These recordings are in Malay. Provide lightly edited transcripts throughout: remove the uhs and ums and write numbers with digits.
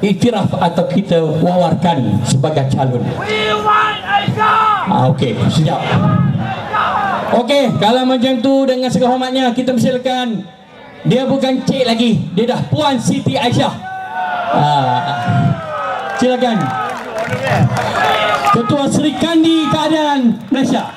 iktiraf atau kita wawarkan sebagai calon. Okey, siap. Okey, kalau macam tu dengan segala hormatnya kita persilakan. Dia bukan cik lagi, dia dah Puan Siti Aisyah. Silakan. Ketua Sri Kandi Keadaan Malaysia.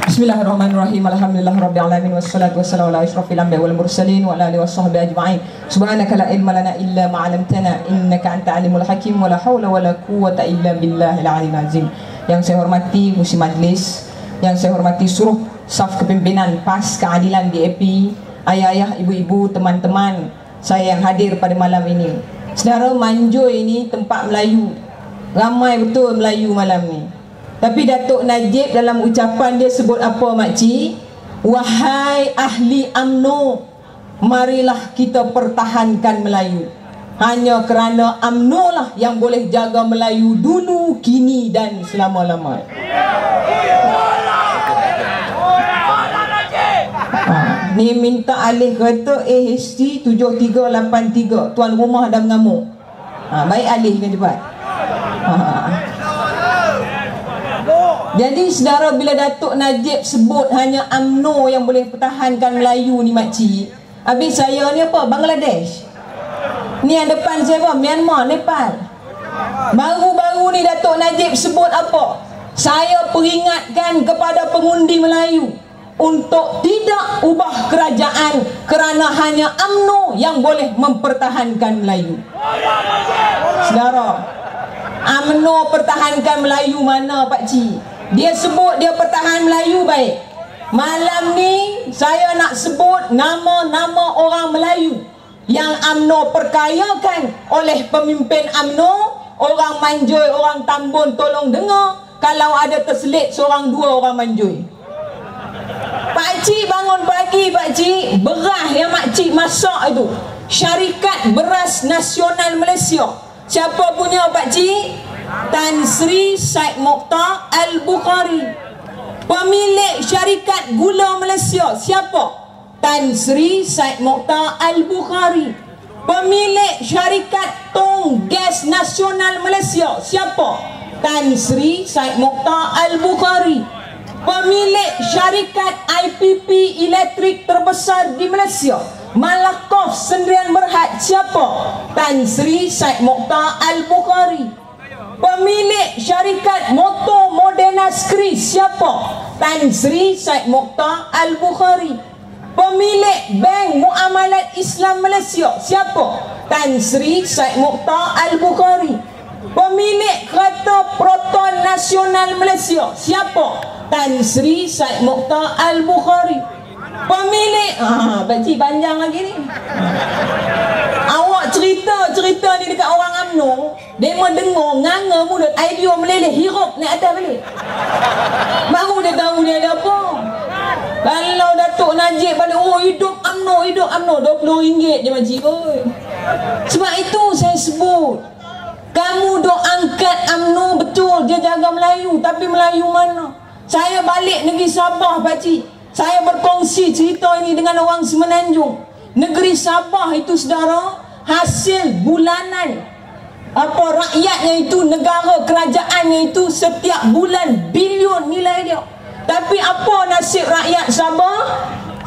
Bismillahirrahmanirrahim. Alhamdulillahirabbil alamin wassalatu wassalamu ala asyrafil anbiya'i wal mursalin wa ala alihi washabbihi ajma'in. Subhanaka la ilma lana illa ma 'allamtana innaka antal alimul hakim wa la haula wa la quwwata illa billahil aliyyil azim. Yang saya hormati musi majlis, yang saya hormati seluruh saf kepimpinan PAS Keadilan DAP, ayah-ayah, ibu-ibu, teman-teman saya yang hadir pada malam ini. Saudara, Manjoy ini tempat Melayu. Ramai betul Melayu malam ni. Tapi Datuk Najib dalam ucapan dia sebut apa makcik? Wahai ahli UMNO, marilah kita pertahankan Melayu. Hanya kerana UMNO lah yang boleh jaga Melayu dulu, kini dan selama-lamanya. Ni minta alih kereta AHC 7383. Tuan rumah dah mengamuk. Baik alihkan cepat. Jadi saudara, bila Datuk Najib sebut hanya UMNO yang boleh pertahankan Melayu ni makcik, habis saya ni apa? Bangladesh. Ni yang depan saya apa? Myanmar, Nepal. Baru-baru ni Datuk Najib sebut apa? Saya peringatkan kepada pengundi Melayu untuk tidak ubah kerajaan kerana hanya UMNO yang boleh mempertahankan Melayu. Saudara, UMNO pertahankan Melayu mana pakcik? Dia sebut dia pertahan Melayu baik. Malam ni saya nak sebut nama-nama orang Melayu yang UMNO perkayakan oleh pemimpin UMNO. Orang Manjoy, orang Tambun, tolong dengar. Kalau ada terselit seorang dua orang Manjoy. Pakcik bangun pagi pakcik, beras yang makcik masak itu Syarikat Beras Nasional Malaysia. Siapa punya pakcik? Tan Sri Said Mokhtar Al-Bukhari. Pemilik Syarikat Gula Malaysia siapa? Tan Sri Said Mokhtar Al-Bukhari. Pemilik Syarikat Tong Gas Nasional Malaysia siapa? Tan Sri Said Mokhtar Al-Bukhari. Pemilik Syarikat IPP elektrik terbesar di Malaysia, Malakoff Sendirian Berhad siapa? Tan Sri Said Mokhtar Al-Bukhari. Pemilik Syarikat Motor Moderna Skri siapa? Tan Sri Said Mokhtar Al-Bukhari. Pemilik Bank Muamalat Islam Malaysia siapa? Tan Sri Said Mokhtar Al-Bukhari. Pemilik Kereta Proton Nasional Malaysia siapa? Tan Sri Said Mokhtar Al-Bukhari. Pemilik pakcik panjang lagi ni. Awak cerita ni dekat orang UMNO, dia mau dengar nganga mulut, idea meleleh hirup naik atas balik. Baru dia tahu dia ada apa. Kalau Datuk Najib balik, oh hidup UMNO, RM20 je makcik kot. Sebab itu saya sebut, kamu dok angkat UMNO betul, dia jaga Melayu, tapi Melayu mana? Saya balik negeri Sabah pakcik, saya berkongsi cerita ini dengan orang Semenanjung. Negeri Sabah itu saudara, hasil bulanan apa rakyatnya itu, negara kerajaannya itu setiap bulan bilion nilai dia. Tapi apa nasib rakyat Sabah?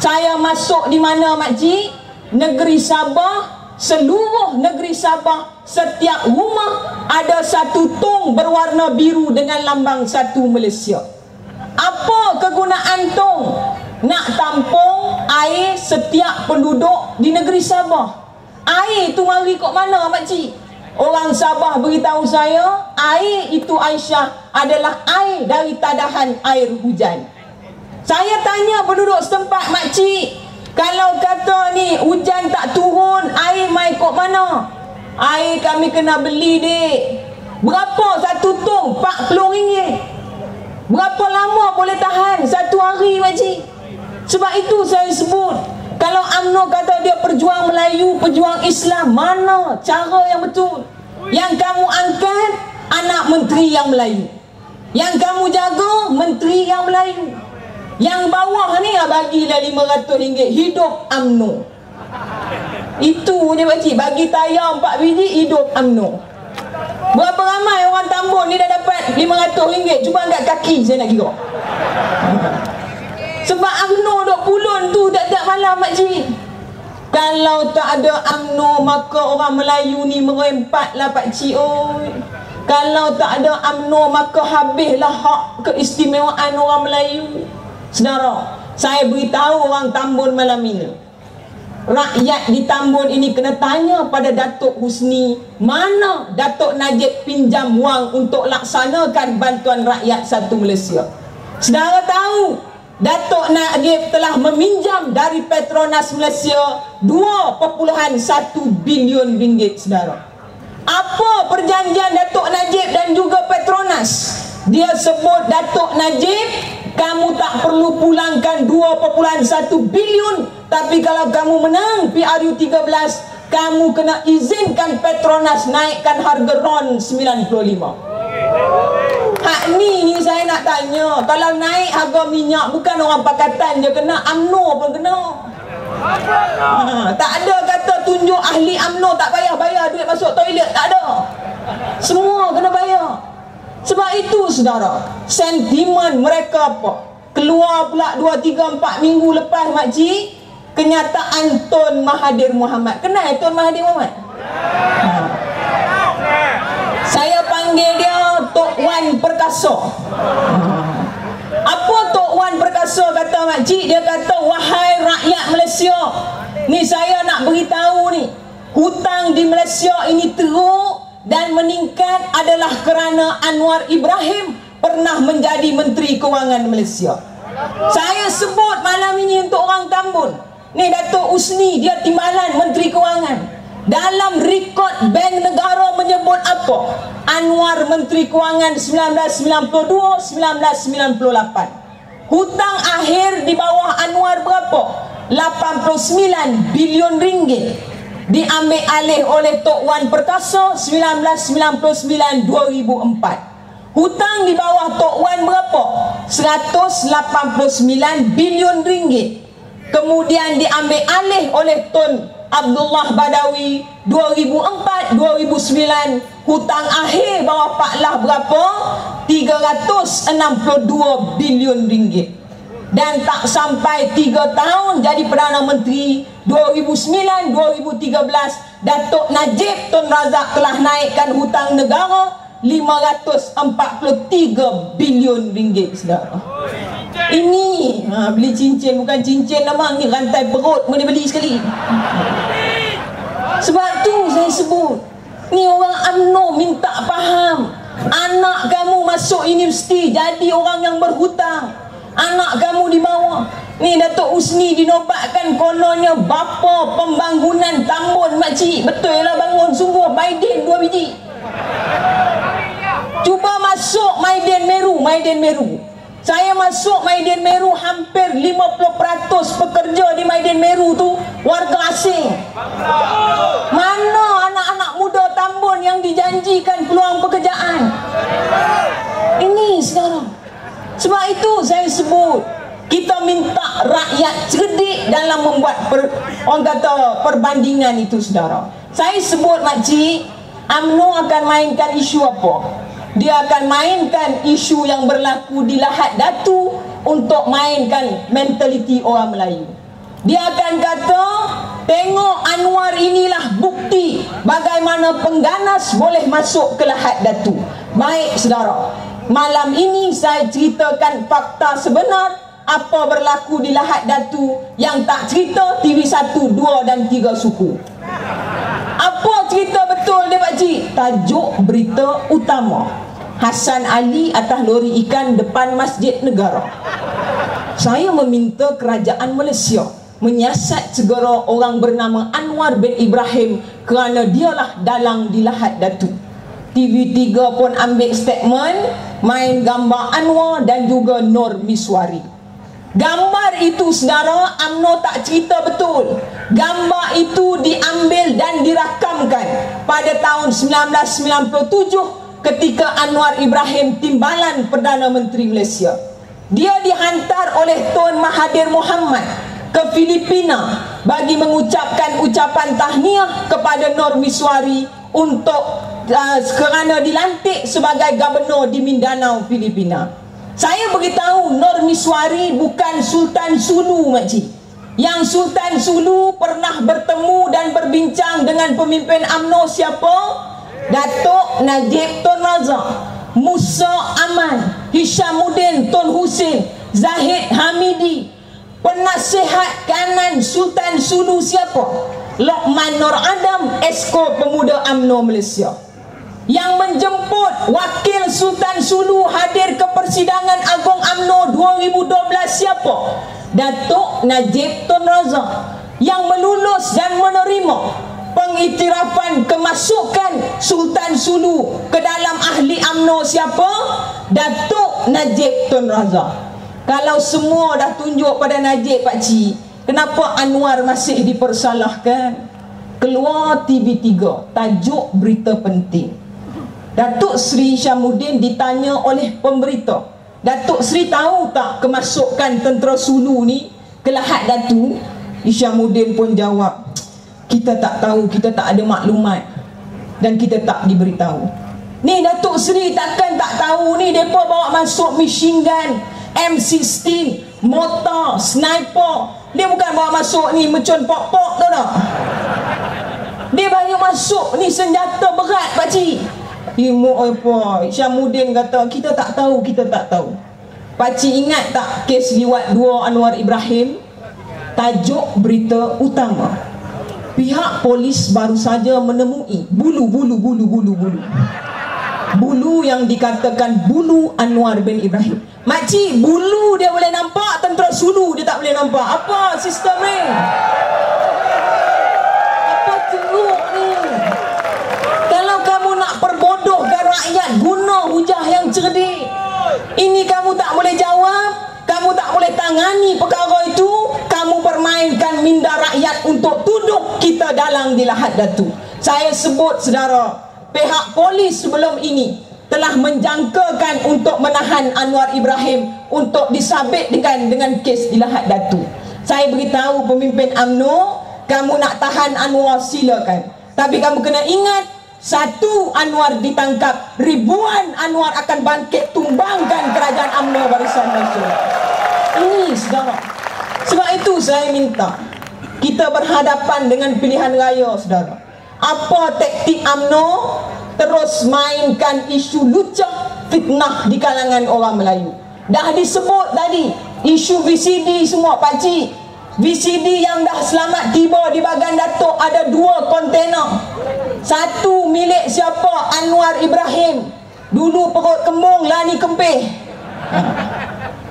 Saya masuk di mana makcik? Negeri Sabah, seluruh negeri Sabah, setiap rumah ada satu tong berwarna biru dengan lambang satu Malaysia. Apa kegunaan tong? Nak tampung air setiap penduduk di negeri Sabah. Air itu mari kok mana makcik? Orang Sabah beritahu saya, air itu Aisyah adalah air dari tadahan air hujan. Saya tanya penduduk setempat, makcik, kalau kata ni hujan tak turun, air mai kok mana? Air kami kena beli dek. Berapa satu tong? RM40. Berapa lama boleh tahan satu hari makcik? Sebab itu saya sebut, kalau UMNO kata dia perjuang Melayu, perjuang Islam, mana cara yang betul? Yang kamu angkat anak menteri yang Melayu, yang kamu jaga menteri yang Melayu, yang bawah ni bagilah RM500, hidup UMNO. Itu je pakcik, bagi tayar 4 biji hidup UMNO. Berapa ramai orang Tambun ni dah dapat RM500? Cuba angkat kaki saya nak kira. Sebab UMNO duk pulun tu tak malam pakcik. Kalau tak ada UMNO maka orang Melayu ni merempatlah pakcik oi. Kalau tak ada UMNO maka habislah hak keistimewaan orang Melayu. Saudara, saya beritahu orang Tambun malam ini. Rakyat di Tambun ini kena tanya pada Datuk Husni, mana Datuk Najib pinjam wang untuk laksanakan bantuan rakyat satu Malaysia. Saudara tahu Datuk Najib telah meminjam dari Petronas Malaysia 2.1 bilion ringgit, saudara. Apa perjanjian Datuk Najib dan juga Petronas? Dia sebut, Datuk Najib, kamu tak perlu pulangkan 2.1 bilion, tapi kalau kamu menang PRU 13, kamu kena izinkan Petronas naikkan harga RON 95. Hak ni saya nak tanya, kalau naik harga minyak bukan orang pakatan je kena, UMNO pun kena. Tak ada kata tunjuk ahli UMNO tak payah bayar duit masuk toilet, tak ada. Semua kena bayar. Sebab itu saudara, sentimen mereka apa? Keluar pula 2, 3, 4 minggu lepas makcik, kenyataan Tun Mahathir Mohamad. Kenal Tun Mahathir Mohamad? Saya panggil dia Tok Wan Perkasa. Apa Tok Wan Perkasa kata makcik? Dia kata, wahai rakyat Malaysia, ni saya nak beritahu ni, hutang di Malaysia ini teruk dan meningkat adalah kerana Anwar Ibrahim pernah menjadi Menteri Kewangan Malaysia. Saya sebut malam ini untuk orang Tambun. Ni Datuk Husni, dia timbalan Menteri Kewangan. Dalam rekod Bank Negara menyebut apa? Anwar Menteri Kewangan 1992-1998. Hutang akhir di bawah Anwar berapa? 89 bilion ringgit. Diambil alih oleh Tok Wan Perkasa 1999-2004. Hutang di bawah Tok Wan berapa? 189 bilion ringgit. Kemudian diambil alih oleh Tun Abdullah Badawi 2004-2009. Hutang akhir bawah Pak Lah berapa? 362 bilion ringgit. Dan tak sampai 3 tahun jadi Perdana Menteri, 2009-2013 Datuk Najib Tun Razak telah naikkan hutang negara 543 bilion ringgit, saudara. Ini beli cincin, bukan cincin nama, ni rantai perut boleh beli sekali. Sebab tu saya sebut, ni orang UMNO minta faham. Anak kamu masuk universiti jadi orang yang berhutang, anak kamu di bawah. Ni Datuk Husni dinobatkan kononnya bapa pembangunan Tambun makcik. Betul lah, bangun sungguh. Maiden 2 biji. Cuba masuk Maiden Meru. Saya masuk Maiden Meru, hampir 50% pekerja di Maiden Meru tu warga asing. Mana anak-anak muda Tambun yang dijanjikan peluang pekerjaan? Ini saudara. Sebab itu saya sebut, kita minta rakyat cerdik dalam membuat orang kata perbandingan itu, saudara. Saya sebut makcik, UMNO akan mainkan isu apa? Dia akan mainkan isu yang berlaku di Lahad Datu untuk mainkan mentaliti orang Melayu. Dia akan kata, tengok Anwar inilah bukti bagaimana pengganas boleh masuk ke Lahad Datu. Baik saudara, malam ini saya ceritakan fakta sebenar apa berlaku di Lahad Datu. Yang tak cerita TV 1, 2 dan 3 suku. Apa cerita betul dia pakcik? Tajuk berita utama, Hassan Ali atas lori ikan depan Masjid Negara. Saya meminta kerajaan Malaysia menyiasat segera orang bernama Anwar bin Ibrahim kerana dialah dalang di Lahad Datu. TV3 pun ambil statement, main gambar Anwar dan juga Nur Miswari. Gambar itu saudara, UMNO tak cerita betul. Gambar itu diambil dan dirakamkan pada tahun 1997 ketika Anwar Ibrahim timbalan Perdana Menteri Malaysia. Dia dihantar oleh Tun Mahathir Mohamad ke Filipina bagi mengucapkan ucapan tahniah kepada Nur Miswari untuk kerana dilantik sebagai gubernur di Mindanao, Filipina. Saya beritahu Nur Miswari bukan Sultan Sulu, makcik. Yang Sultan Sulu pernah bertemu dan berbincang dengan pemimpin UMNO siapa? Datuk Najib Tun Razak, Musa Aman, Hishamuddin Tun Husin, Zahid Hamidi. Penasihat kanan Sultan Sulu siapa? Lokman Nur Adam, Esko Pemuda UMNO Malaysia. Yang menjemput wakil Sultan Sulu hadir ke persidangan Agung UMNO 2012 siapa? Datuk Najib Tun Razak. Yang melulus dan menerima pengiktirafan kemasukan Sultan Sulu ke dalam ahli UMNO siapa? Datuk Najib Tun Razak. Kalau semua dah tunjuk pada Najib, pakcik, kenapa Anwar masih dipersalahkan? Keluar TV3, tajuk berita penting. Datuk Seri Hishamuddin ditanya oleh pemberita, Datuk Seri tahu tak kemasukan tentera Sulu ni ke Lahad Datu? Hishamuddin pun jawab, kita tak tahu, kita tak ada maklumat dan kita tak diberitahu. Ni Datuk Seri takkan tak tahu ni mereka bawa masuk machine gun, M16, mortar, sniper. Dia bukan bawa masuk ni mercun pok-pok, tahu tak? Dia banyak masuk ni senjata berat, pakcik. Hishamuddin kata, kita tak tahu, kita tak tahu. Pakcik ingat tak kes liwat 2 Anwar Ibrahim? Tajuk berita utama, pihak polis baru saja menemui bulu yang dikatakan bulu Anwar bin Ibrahim. Makcik, bulu dia boleh nampak, tentera Sulu dia tak boleh nampak. Apa sistem ni? Apa teruk ni? Kalau kamu nak perbodohkan rakyat, guna hujah yang cerdik. Ini kamu tak boleh jawab, kamu tak boleh tangani perkara itu, kamu permainkan minda rakyat untuk tuduh kita dalang di Lahad Datu. Saya sebut, saudara, pihak polis sebelum ini telah menjangkakan untuk menahan Anwar Ibrahim untuk disabit dengan kes di Lahad Datu. Saya beritahu pemimpin UMNO, kamu nak tahan Anwar silakan, tapi kamu kena ingat, satu Anwar ditangkap, ribuan Anwar akan bangkit tumbangkan kerajaan UMNO Barisan Nasional. Ini, saudara. Sebab itu saya minta, kita berhadapan dengan pilihan raya, saudara. Apa taktik UMNO? Terus mainkan isu lucah, fitnah di kalangan orang Melayu. Dah disebut tadi, isu VCD semua, pakcik. VCD yang dah selamat tiba di Bagan Datuk ada 2 kontainer. Satu milik siapa? Anwar Ibrahim. Dulu perut kembung, lani kempih.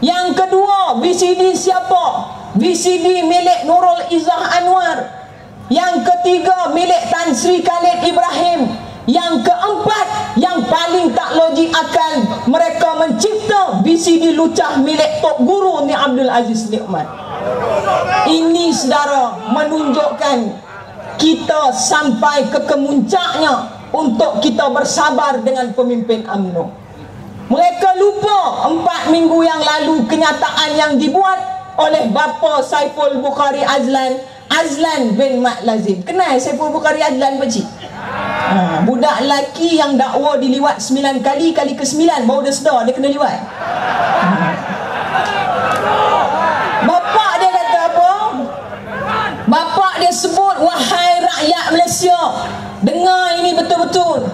Yang kedua, VCD siapa? VCD milik Nurul Izzah Anwar. Yang ketiga, milik Tan Sri Khalid Ibrahim. Yang keempat, yang paling tak logik akal, mereka mencipta VCD lucah milik Tok Guru ni Abdul Aziz Nikmat. Ini, saudara, menunjukkan kita sampai ke kemuncaknya untuk kita bersabar dengan pemimpin UMNO. Mereka lupa 4 minggu yang lalu kenyataan yang dibuat oleh bapa Saiful Bukhari Azlan bin Mat Lazim. Kenal Saiful Bukhari Azlan, pakcik? Budak lelaki yang dakwa diliwat 9 kali, kali ke-9 baru dia sedar dia kena liwat. Bapak dia kata apa? Bapak dia sebut, wahai rakyat Malaysia, dengar ini betul-betul.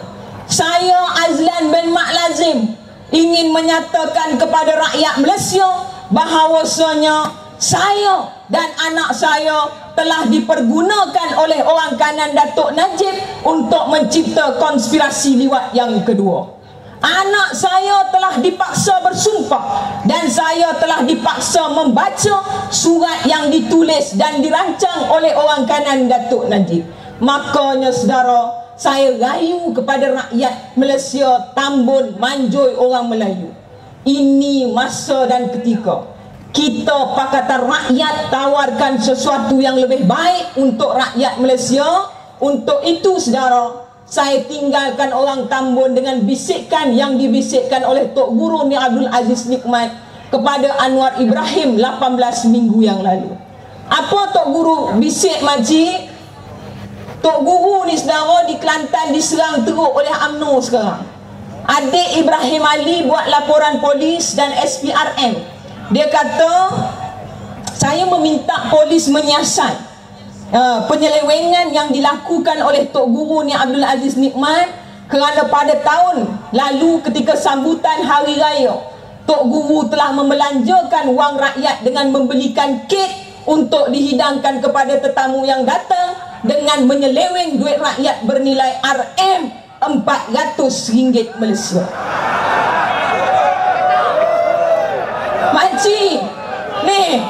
Saya Azlan bin Mat Lazim ingin menyatakan kepada rakyat Malaysia bahawasanya saya dan anak saya telah dipergunakan oleh orang kanan Datuk Najib untuk mencipta konspirasi liwat yang kedua. Anak saya telah dipaksa bersumpah dan saya telah dipaksa membaca surat yang ditulis dan dirancang oleh orang kanan Datuk Najib. Makanya, saudara, saya rayu kepada rakyat Malaysia, Tambun, Manjoy, orang Melayu. Ini masa dan ketika kita Pakatan Rakyat tawarkan sesuatu yang lebih baik untuk rakyat Malaysia. Untuk itu, saudara, saya tinggalkan orang Tambun dengan bisikan yang dibisikkan oleh Tok Guru ni Abdul Aziz Nikmat kepada Anwar Ibrahim 18 minggu yang lalu. Apa Tok Guru bisik makcik? Tok Guru ni saudara di Kelantan diserang teruk oleh UMNO sekarang. Adik Ibrahim Ali buat laporan polis dan SPRM. Dia kata, saya meminta polis menyiasat penyelewengan yang dilakukan oleh Tok Guru ni Abdul Aziz Nikmat, kerana pada tahun lalu ketika sambutan Hari Raya, Tok Guru telah membelanjakan wang rakyat dengan membelikan kek untuk dihidangkan kepada tetamu yang datang dengan menyeleweng duit rakyat bernilai RM400 Malaysia. Makcik, ni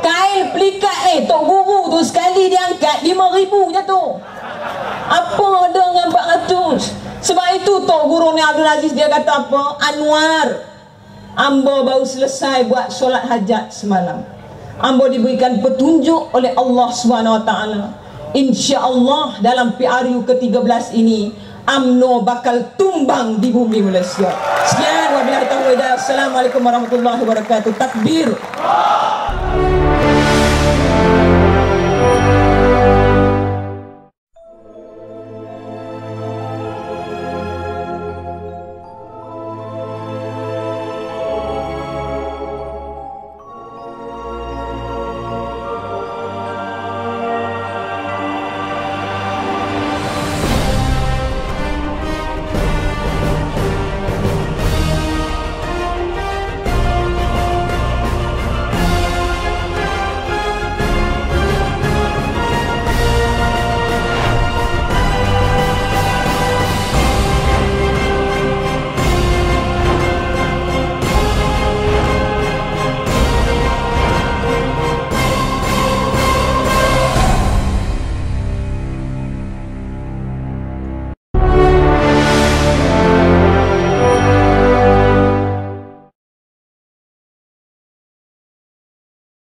kail pelikat Tok Guru tu sekali dia angkat 5,000 je tu. Apa ada dengan 400? Sebab itu Tok Guru ni Abdul Aziz dia kata apa? Anwar, ambo baru selesai buat solat hajat semalam. Ambo diberikan petunjuk oleh Allah SWT. InsyaAllah dalam PRU ke-13 ini UMNO bakal tumbang di bumi Malaysia. Sekian, wabillahi taufiq. Assalamualaikum warahmatullahi wabarakatuh. Takbir.